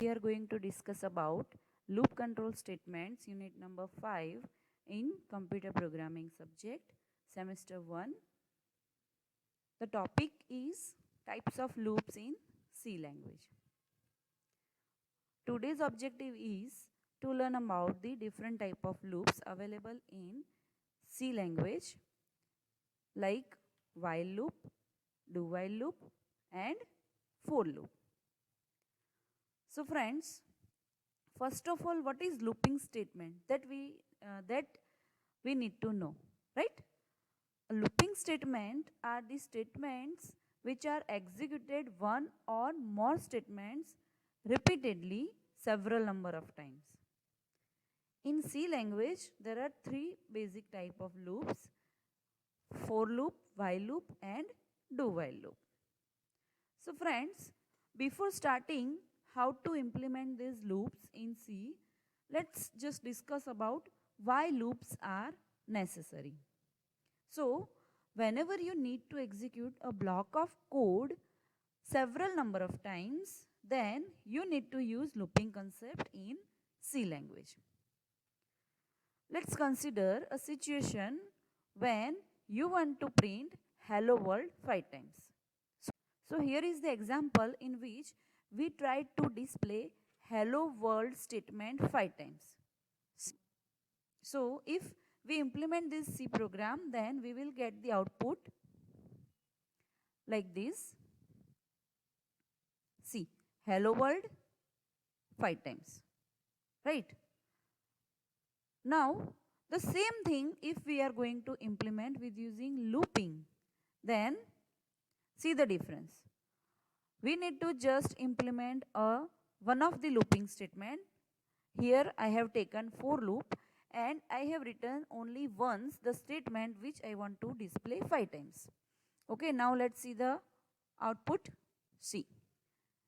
we are going to discuss about loop control statements, unit number 5 in computer programming subject, semester 1. The topic is types of loops in C language. Today's objective is to learn about the different type of loops available in C language, like while loop, do while loop and for loop. So friends, first of all, what is looping statement? That we need to know, right? A looping statement are the statements which are executed one or more statements repeatedly several number of times. In C language, there are three basic type of loops: for loop, while loop and do while loop. So friends, before starting how to implement these loops in C, let's just discuss about why loops are necessary. So, whenever you need to execute a block of code several number of times, then you need to use looping concept in C language. Let's consider a situation when you want to print hello world 5 times. So here is the example in which we tried to display hello world statement 5 times. So if we implement this C program, then we will get the output like this. See, hello world 5 times, right? Now, the same thing if we are going to implement with using looping, then see the difference. We need to just implement one of the looping statement. Here I have taken for loop and I have written only once the statement which I want to display 5 times. Okay, now let's see the output. See,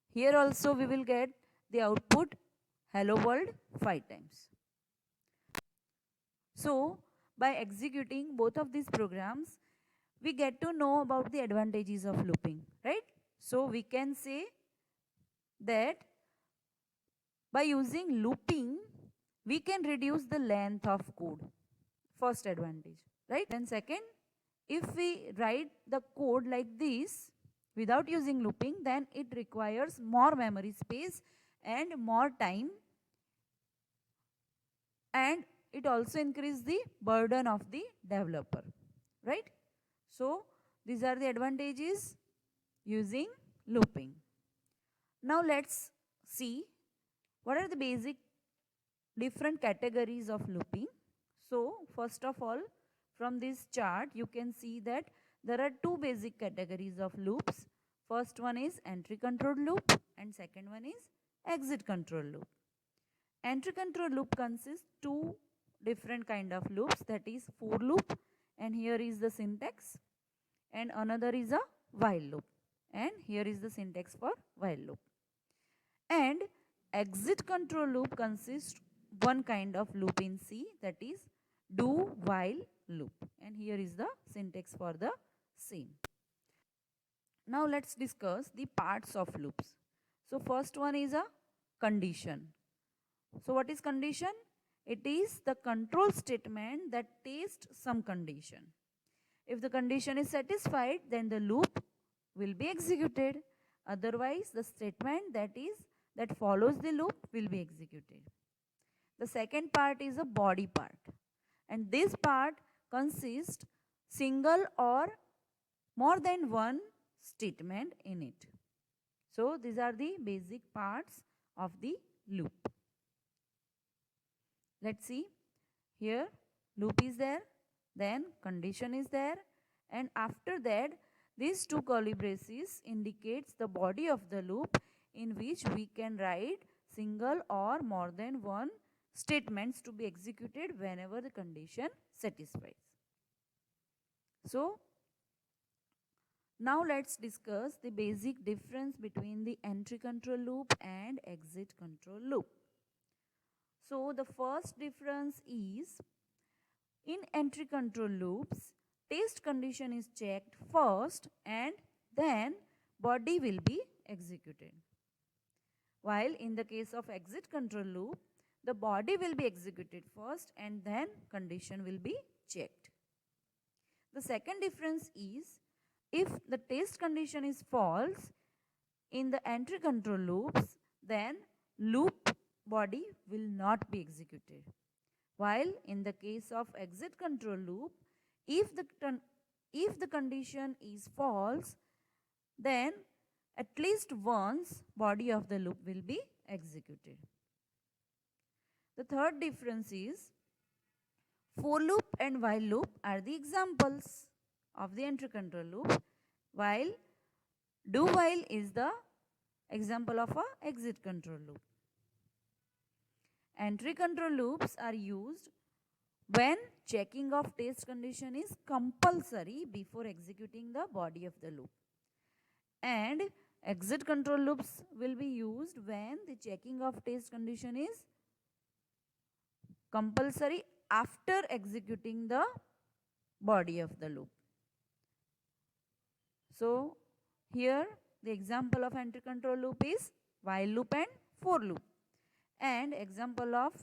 here also we will get the output hello world 5 times. So by executing both of these programs, we get to know about the advantages of looping, right? So we can say that by using looping, we can reduce the length of code. First advantage, right? Then second, if we write the code like this without using looping, then it requires more memory space and more time, and it also increases the burden of the developer, right? So these are the advantages using looping. Now let's see what are the basic different categories of looping. So first of all, from this chart you can see that there are two basic categories of loops. First one is entry control loop and second one is exit control loop. Entry control loop consists two different kind of loops, that is for loop, and here is the syntax, and another is a while loop, and here is the syntax for while loop. And exit control loop consists one kind of loop in C, that is do while loop, and here is the syntax for the same. Now let's discuss the parts of loops. So first one is a condition. So what is condition? It is the control statement that tests some condition. If the condition is satisfied, then the loop will be executed. Otherwise, the statement that follows the loop will be executed. The second part is a body part, and this part consists single or more than one statement in it. So these are the basic parts of the loop. Let's see, here loop is there, then condition is there, and after that these two curly braces indicates the body of the loop in which we can write single or more than one statements to be executed whenever the condition satisfies. So now let's discuss the basic difference between the entry control loop and exit control loop. So the first difference is, in entry control loops, test condition is checked first and then body will be executed. While in the case of exit control loop, the body will be executed first and then condition will be checked. The second difference is, if the test condition is false in the entry control loops, then loop body will not be executed. While in the case of exit control loop, if the condition is false, then at least once body of the loop will be executed. The third difference is, for loop and while loop are the examples of the entry control loop, while do while is the example of a exit control loop. Entry control loops are used when checking of test condition is compulsory before executing the body of the loop, and exit control loops will be used when the checking of test condition is compulsory after executing the body of the loop. So here the example of entry control loop is while loop and for loop, and example of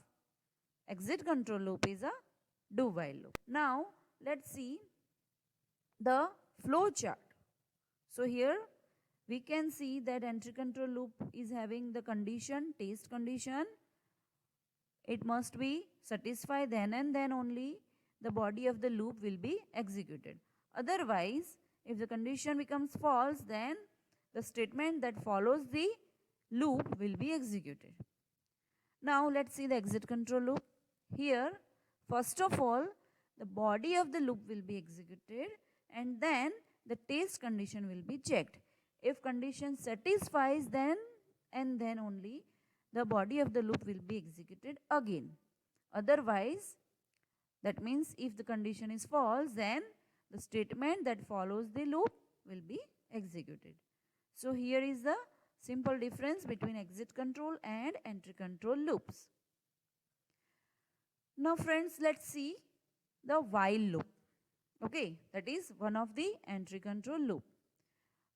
exit control loop is a do while loop. Now let's see the flow chart. So here we can see that entry control loop is having the condition, test condition. It must be satisfied, then and then only the body of the loop will be executed. Otherwise, if the condition becomes false, then the statement that follows the loop will be executed. Now let's see the exit control loop. Here, first of all, the body of the loop will be executed and then the test condition will be checked. If condition satisfies, then and then only the body of the loop will be executed again. Otherwise, that means if the condition is false, then the statement that follows the loop will be executed. So here is the simple difference between exit control and entry control loops. Now friends, let's see the while loop. Okay, that is one of the entry control loop.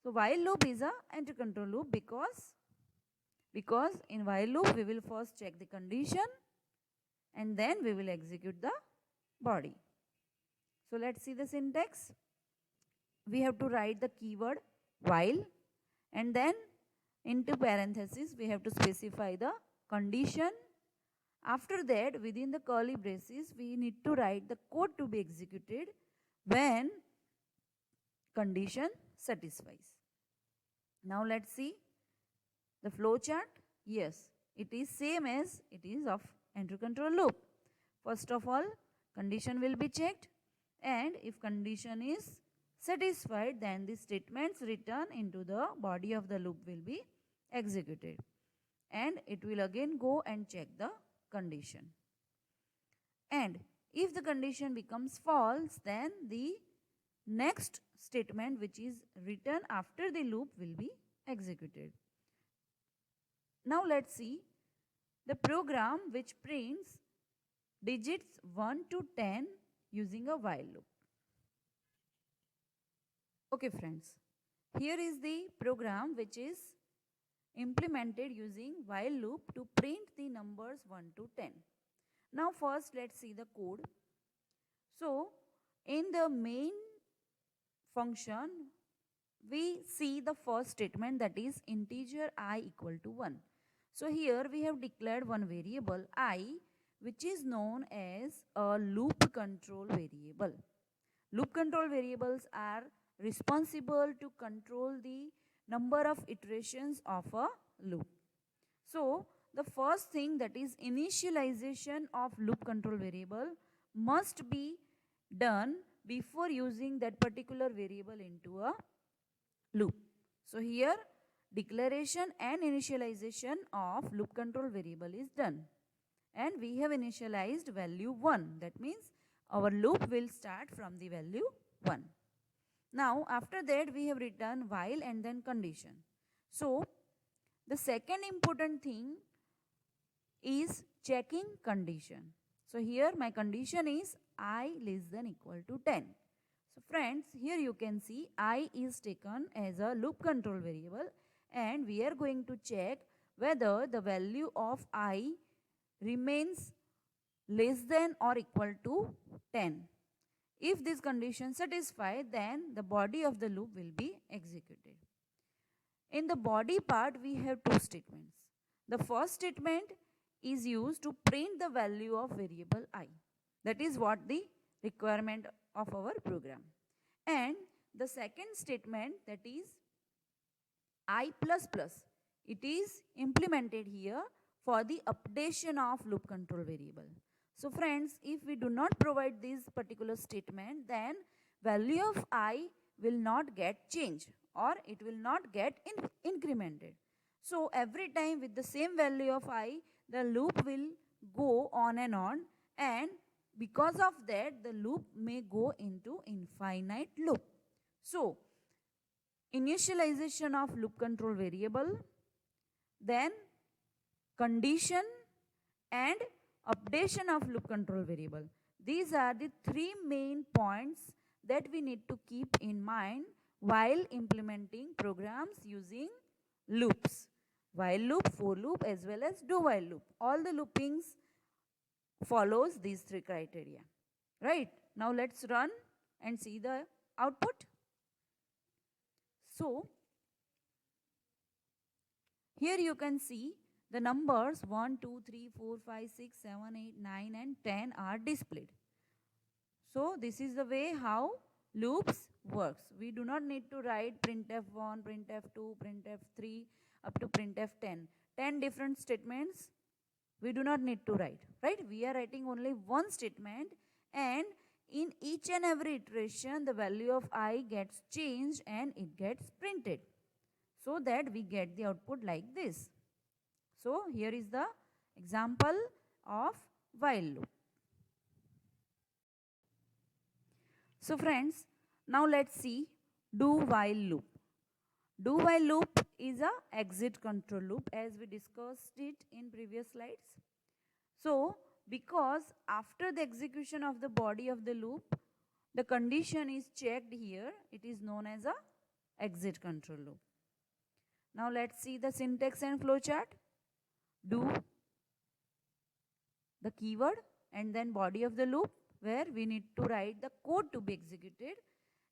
So while loop is a entry control loop because in while loop we will first check the condition and then we will execute the body. So let's see the syntax. We have to write the keyword while and then into parenthesis we have to specify the condition. After that, within the curly braces we need to write the code to be executed when condition satisfies. Now let's see the flow chart. Yes, it is same as it is of entry control loop. First of all, condition will be checked, and if condition is satisfied, then the statements written into the body of the loop will be executed, and it will again go and check the condition. And if the condition becomes false, then the next statement which is written after the loop will be executed. Now let's see the program which prints digits 1 to 10 using a while loop. Okay friends, here is the program which is implemented using while loop to print the numbers 1 to 10. Now first let's see the code. So in the main function we see the first statement, that is integer I equal to 1. So here we have declared one variable I which is known as a loop control variable. Loop control variables are responsible to control the number of iterations of a loop. So the first thing, that is initialization of loop control variable, must be done before using that particular variable into a loop. So here declaration and initialization of loop control variable is done, and we have initialized value 1. That means our loop will start from the value 1. Now after that we have written while and then condition. So the second important thing is checking condition. So here my condition is I less than equal to 10. So friends, here you can see I is taken as a loop control variable, and we are going to check whether the value of I remains less than or equal to 10. If this condition satisfied, then the body of the loop will be executed. In the body part, we have two statements. The first statement is used to print the value of variable I. That is what the requirement of our program. And the second statement, that is I++, it is implemented here for the updation of loop control variable. So friends, if we do not provide this particular statement, then value of I will not get changed or it will not get incremented. So every time with the same value of I, the loop will go on, and because of that the loop may go into infinite loop. So initialization of loop control variable, then condition and updation of loop control variable. These are the three main points that we need to keep in mind while implementing programs using loops. While loop, for loop, as well as do while loop. All the loopings follows these three criteria. Right? Now let's run and see the output. So here you can see the numbers 1, 2, 3, 4, 5, 6, 7, 8, 9 and 10 are displayed. So this is the way how loops works. We do not need to write printf1, printf2, printf3 up to printf10. 10 different statements we do not need to write, right? We are writing only one statement, and in each and every iteration the value of I gets changed and it gets printed, so that we get the output like this. So here is the example of while loop. So friends, now let's see do while loop. Do while loop is a exit control loop, as we discussed it in previous slides. So because after the execution of the body of the loop, the condition is checked here, it is known as a exit control loop. Now let's see the syntax and flowchart. Do, the keyword, and then body of the loop, where we need to write the code to be executed,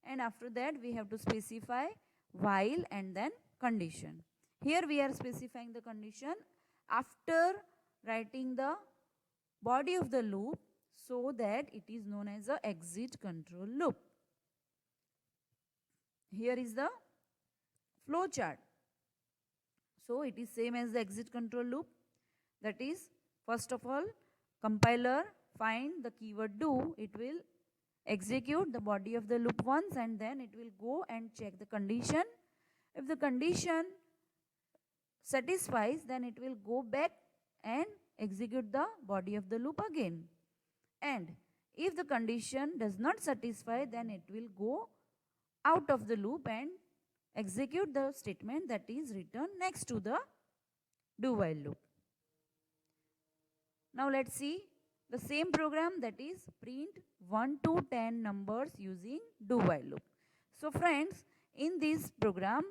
and after that we have to specify while and then condition. Here we are specifying the condition after writing the body of the loop, so that it is known as a exit control loop. Here is the flow chart. So it is same as the exit control loop. That is, first of all, compiler find the keyword do, it will execute the body of the loop once, and then it will go and check the condition. If the condition satisfies, then it will go back and execute the body of the loop again. And if the condition does not satisfy, then it will go out of the loop and execute the statement that is written next to the do while loop. Now let's see the same program, that is print 1 to 10 numbers using do while loop. So friends, in this program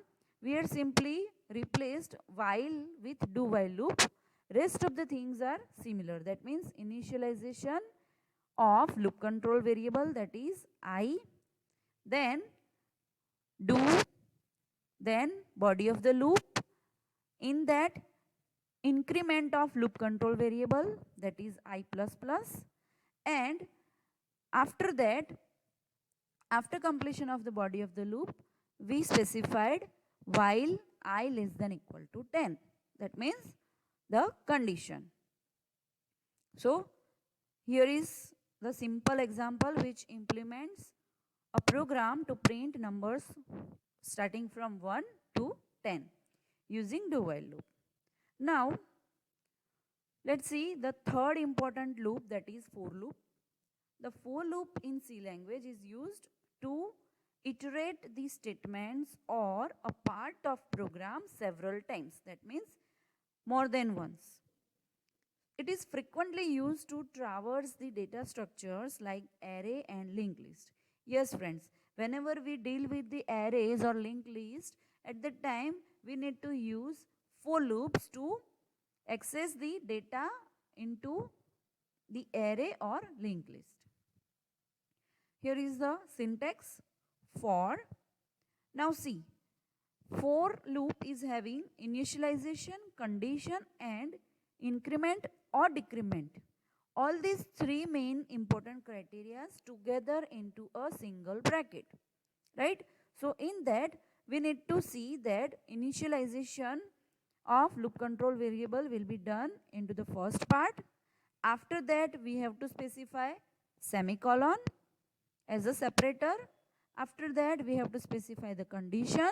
we are simply replaced while with do while loop. Rest of the things are similar. That means initialization of loop control variable, that is I, then do, then body of the loop, in that increment of loop control variable, that is I++, and after that, after completion of the body of the loop, we specified while I less than equal to 10. That means the condition. So here is the simple example which implements a program to print numbers starting from 1 to 10 using do while loop. Now let's see the third important loop, that is for loop. The for loop in C language is used to iterate the statements or a part of program several times. That means more than once. It is frequently used to traverse the data structures like array and linked list. Yes friends, whenever we deal with the arrays or linked list, at that time we need to use for loops to access the data into the array or linked list. Here is the syntax for. Now see, for loop is having initialization, condition and increment or decrement. All these three main important criteria together into a single bracket, right? So in that we need to see that initialization of loop control variable will be done into the first part. After that we have to specify semicolon as a separator. After that we have to specify the condition.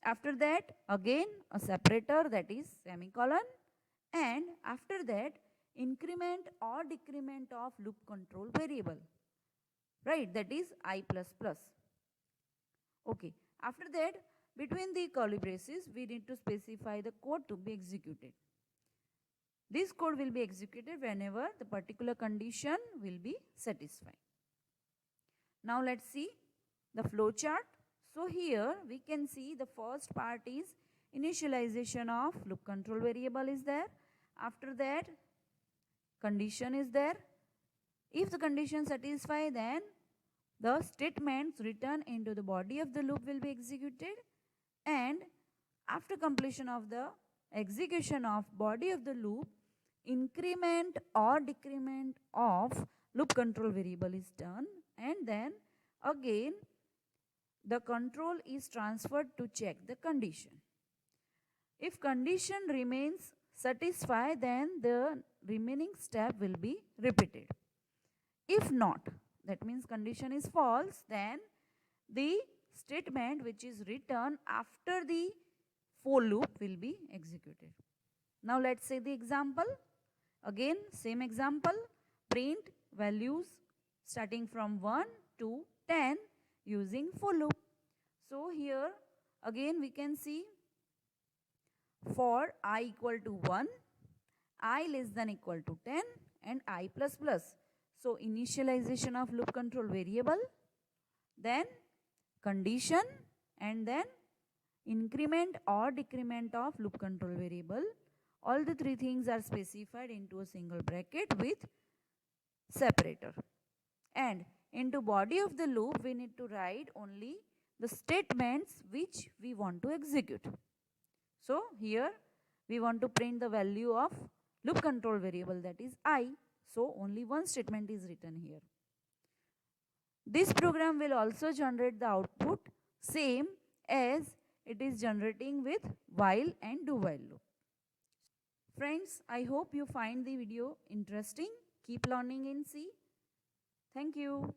After that again a separator, that is semicolon, and after that increment or decrement of loop control variable, right, that is I++. Okay, after that between the curly braces we need to specify the code to be executed. This code will be executed whenever the particular condition will be satisfied. Now let's see the flow chart. So here we can see the first part is initialization of loop control variable is there. After that condition is there. If the condition satisfies, then the statements written into the body of the loop will be executed, and after completion of the execution of body of the loop, increment or decrement of loop control variable is done, and then again the control is transferred to check the condition. If condition remains satisfied, then the remaining step will be repeated. If not, that means condition is false, then the statement which is written after the for loop will be executed. Now let's say the example. Again same example, print values starting from 1 to 10 using for loop. So here again we can see for I equal to 1, I less than equal to 10 and I++. So initialization of loop control variable, then condition, and then increment or decrement of loop control variable. All the three things are specified into a single bracket with separator. And into body of the loop we need to write only the statements which we want to execute. So here we want to print the value of loop control variable, that is I. So only one statement is written here. This program will also generate the output same as it is generating with while and do while loop. Friends, I hope you find the video interesting. Keep learning in C. Thank you.